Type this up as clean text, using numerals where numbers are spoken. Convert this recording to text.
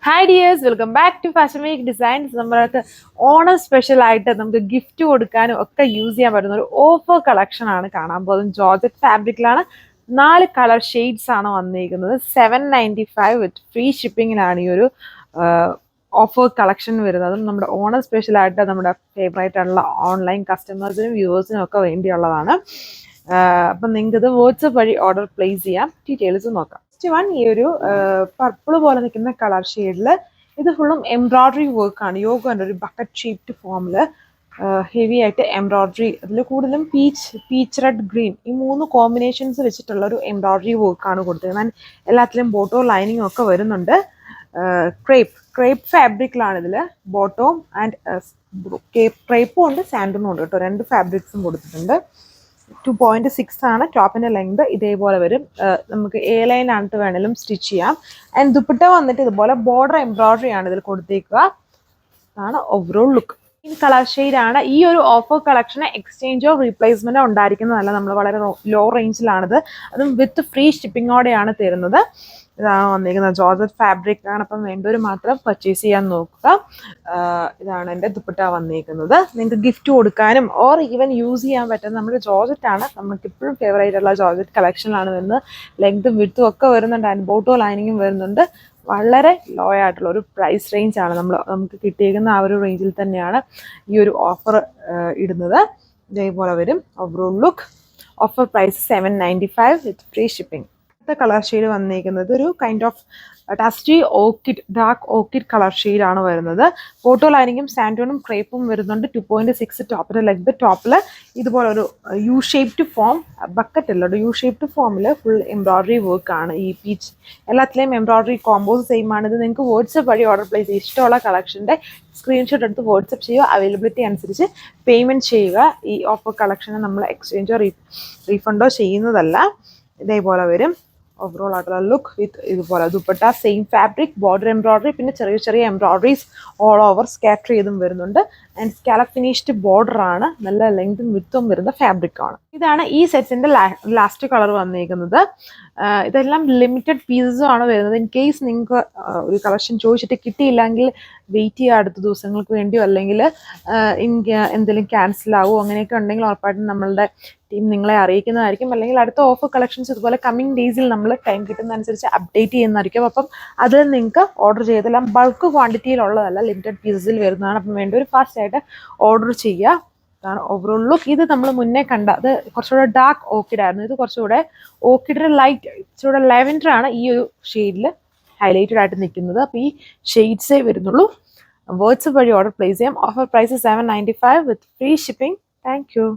Hi dears, welcome back to fashion week designs. നമ്മൾക്ക് Onam special ആയിട്ട് നമുക്ക് ഗിഫ്റ്റ് കൊടുക്കാനും ഒക്കെ യൂസ് ചെയ്യാൻ പറ്റുന്ന ഒരു ഓഫർ കളക്ഷൻ ആണ് കാണാൻ പോകുന്നത്. ജോർജറ്റ് ഫാബ്രിക്കിലാണ് 4 കളർ ഷെയ്ഡ്സ് ആണ് വന്നിരിക്കുന്നത്. 795 വിത്ത് ഫ്രീ ഷിപ്പിങ്ങിലാണ് ഈ ഒരു ഓഫർ കളക്ഷൻ വരുന്നതും നമ്മുടെ ഓണം സ്പെഷ്യൽ ആയിട്ട് നമ്മുടെ ഫേവറേറ്റ് ആയിട്ടുള്ള ഓൺലൈൻ കസ്റ്റമേഴ്സിനും വ്യൂവേഴ്സിനും ഒക്കെ വേണ്ടിയുള്ളതാണ്. അപ്പം നിങ്ങൾക്ക് ഇത് വാട്സപ്പ് വഴി ഓർഡർ പ്ലേസ് ചെയ്യാം. ഡീറ്റെയിൽസ് നോക്കാം. വൺ ഈ ഒരു പർപ്പിൾ പോലെ നിൽക്കുന്ന കളർ ഷെയ്ഡിൽ ഇത് ഫുള്ളും എംബ്രോയ്ഡറി വർക്കാണ്. യോഗൻ്റെ ഒരു ബക്കറ്റ് ഷേപ്ഡ് ഫോമിൽ ഹെവി ആയിട്ട് എംബ്രോയ്ഡറി, അതിൽ കൂടുതലും പീച്ച് റെഡ് ഗ്രീൻ ഈ 3 കോമ്പിനേഷൻസ് വെച്ചിട്ടുള്ള ഒരു എംബ്രോയ്ഡറി വർക്കാണ് കൊടുത്തിരിക്കുന്നത്. എല്ലാത്തിലും ബോട്ടോ ലൈനിങ് ഒക്കെ വരുന്നുണ്ട്. ക്രേപ്പ് ഫാബ്രിക്കിലാണ് ഇതിൽ ബോട്ടോം ആൻഡ് ക്രേപ്പും ഉണ്ട് സാൻഡനും ഉണ്ട് കേട്ടോ. 2 ഫാബ്രിക്സും കൊടുത്തിട്ടുണ്ട്. 2.6 ആണ് ടോപ്പിന്റെ ലെങ്ത്. ഇതേപോലെ വരും. നമുക്ക് എ ലൈൻ ആയിട്ട് വേണമെങ്കിലും സ്റ്റിച്ച് ചെയ്യാം. ആൻഡ് ദുപ്പട്ട വന്നിട്ട് ഇതുപോലെ ബോർഡർ എംബ്രോയ്ഡറി ആണ് ഇതിൽ കൊടുത്തേക്കുക. അതാണ് ഓവറോൾ ലുക്ക്. ഈ കളർ ഷെയ്ഡ് ആണ്. ഈ ഒരു ഓഫർ കളക്ഷന് എക്സ്ചേഞ്ചോ റീപ്ലേസ്മെന്റോ ഉണ്ടായിരിക്കുന്നതല്ല. നമ്മൾ വളരെ ലോ റേഞ്ചിലാണിത്, അതും വിത്ത് ഫ്രീ ഷിപ്പിങ്ങോടെയാണ് തരുന്നത്. ഇതാണ് വന്നിരിക്കുന്നത്. ജോർജറ്റ് ഫാബ്രിക് ആണ്. അപ്പം വേണ്ടവർ മാത്രം പർച്ചേസ് ചെയ്യാൻ നോക്കുക. ഇതാണ് എൻ്റെ ദുപ്പട്ട വന്നിരിക്കുന്നത്. നിങ്ങൾക്ക് ഗിഫ്റ്റ് കൊടുക്കാനും ഓർ ഈവൻ യൂസ് ചെയ്യാൻ പറ്റുന്ന നമ്മുടെ ജോർജറ്റ് ആണ്. നമുക്ക് ഇപ്പോഴും ഫേവറേറ്റ് ഉള്ള ജോർജറ്റ് കളക്ഷനിലാണ് വരുന്നത്. ലെങ്തും വിഡ്ത്തും ഒക്കെ വരുന്നുണ്ട്. ആൻഡ് ബോട്ടോ ലൈനിങ്ങും വരുന്നുണ്ട്. വളരെ ലോ ആയിട്ടുള്ള ഒരു പ്രൈസ് റേഞ്ചാണ് നമുക്ക് കിട്ടിയിരിക്കുന്ന. ആ ഒരു റേഞ്ചിൽ തന്നെയാണ് ഈ ഒരു ഓഫർ ഇടുന്നത്. ഇതേപോലെ വരും overall look. Offer price 795 with free shipping. Colour shade വന്നിരിക്കുന്നത് ഒരു kind of dusty orchid, dark orchid colour ഷെയ്ഡാണ് വരുന്നത്. ഫോട്ടോ ലൈനിങ്ങും സാൻഡോണും ക്രേപ്പും വരുന്നുണ്ട്. 2.6 ടോപ്പിന്റെ ലെഗ്. ടോപ്പിൽ ഇതുപോലെ ഒരു യു ഷേപ്ഡ് ഫോം, ബക്കറ്റ് അല്ല, യു ഷേപ്ഡ് ഫോമിൽ ഫുൾ എംബ്രോയ്ഡറി വർക്കാണ്. ഈ പീച്ച് എല്ലാത്തിലെയും എംബ്രോയ്ഡറി കോമ്പോസ് സെയിം ആണ്. ഇത് നിങ്ങൾക്ക് വാട്സപ്പ് വഴി ഓർഡർ പ്ലേസ് ചെയ്യുക. ഇഷ്ടമുള്ള കളക്ഷൻ്റെ സ്ക്രീൻഷോട്ട് എടുത്ത് വാട്സപ്പ് ചെയ്യുക. അവൈലബിലിറ്റി അനുസരിച്ച് പേയ്മെൻറ്റ് ചെയ്യുക. ഈ ഓഫർ കളക്ഷന് നമ്മൾ എക്സ്ചേഞ്ചോ റീഫണ്ടോ ചെയ്യുന്നതല്ല. ഇതേപോലെ വരും ഓവറോൾ ആയിട്ടുള്ള ലുക്ക്. വിത്ത് ഇതുപോലെ dupatta same fabric, border embroidery, പിന്നെ ചെറിയ ചെറിയ എംബ്രോയ്ഡറീസ് ഓൾ ഓവർ സ്കാറ്റർ ചെയ്തും വരുന്നുണ്ട്. ആൻഡ് സ്കാലപ്പ് ഫിനിഷ്ഡ് ബോർഡർ ആണ്. നല്ല ലെങ്തും വിത്തും വരുന്ന ഫാബ്രിക് ആണ്. ഇതാണ് ഈ സെറ്റ്സിന്റെ ലാസ്റ്റ് കളർ വന്നിരിക്കുന്നത്. ഇതെല്ലാം ലിമിറ്റഡ് പീസസും ആണ് വരുന്നത്. ഇൻ കേസ് നിങ്ങൾക്ക് ഒരു കളക്ഷൻ ചോദിച്ചിട്ട് കിട്ടിയില്ലെങ്കിൽ വെയിറ്റ് ചെയ്യുക അടുത്ത ദിവസങ്ങൾക്ക് വേണ്ടിയോ, അല്ലെങ്കിൽ എന്തെങ്കിലും ക്യാൻസൽ ആവുമോ അങ്ങനെയൊക്കെ ഉണ്ടെങ്കിൽ ഉറപ്പായിട്ടും നമ്മളുടെ ടീം നിങ്ങളെ അറിയിക്കുന്നതായിരിക്കും. അല്ലെങ്കിൽ അടുത്ത ഓഫർ കളക്ഷൻസ് ഇതുപോലെ കമ്മിങ് ഡേയ്സിൽ നമ്മൾ ടൈം കിട്ടുന്നതനുസരിച്ച് അപ്ഡേറ്റ് ചെയ്യുന്നതായിരിക്കും. അപ്പം അത് നിങ്ങൾക്ക് ഓർഡർ ചെയ്തെല്ലാം ബൾക്ക് ക്വാണ്ടിറ്റിയിലുള്ളതല്ല, ലിമിറ്റഡ് പീസസിൽ വരുന്നതാണ്. അപ്പം വേണ്ട ഒരു ഫാസ്റ്റ് ആയിട്ട് ഓർഡർ ചെയ്യുക. ഇതാണ് ഓവറോൾ ലുക്ക്. ഇത് നമ്മൾ മുന്നേ കണ്ട അത് കുറച്ചുകൂടെ ഡാർക്ക് ഓർക്കിഡ് ആയിരുന്നു. ഇത് കുറച്ചുകൂടെ ഓർക്കിഡിന്റെ ലൈറ്റ്, ഇച്ചിരൂടെ ലെവൻഡർ ആണ് ഈ ഒരു ഷെയ്ഡിൽ ഹൈലൈറ്റഡ് ആയിട്ട് നിൽക്കുന്നത്. അപ്പോൾ ഈ ഷെയ്ഡ്സേ വരുന്നുള്ളൂ. വാട്സപ്പ് വഴി ഓർഡർ പ്ലേസ് ചെയ്യാം. Offer price 795 with free shipping. Thank U.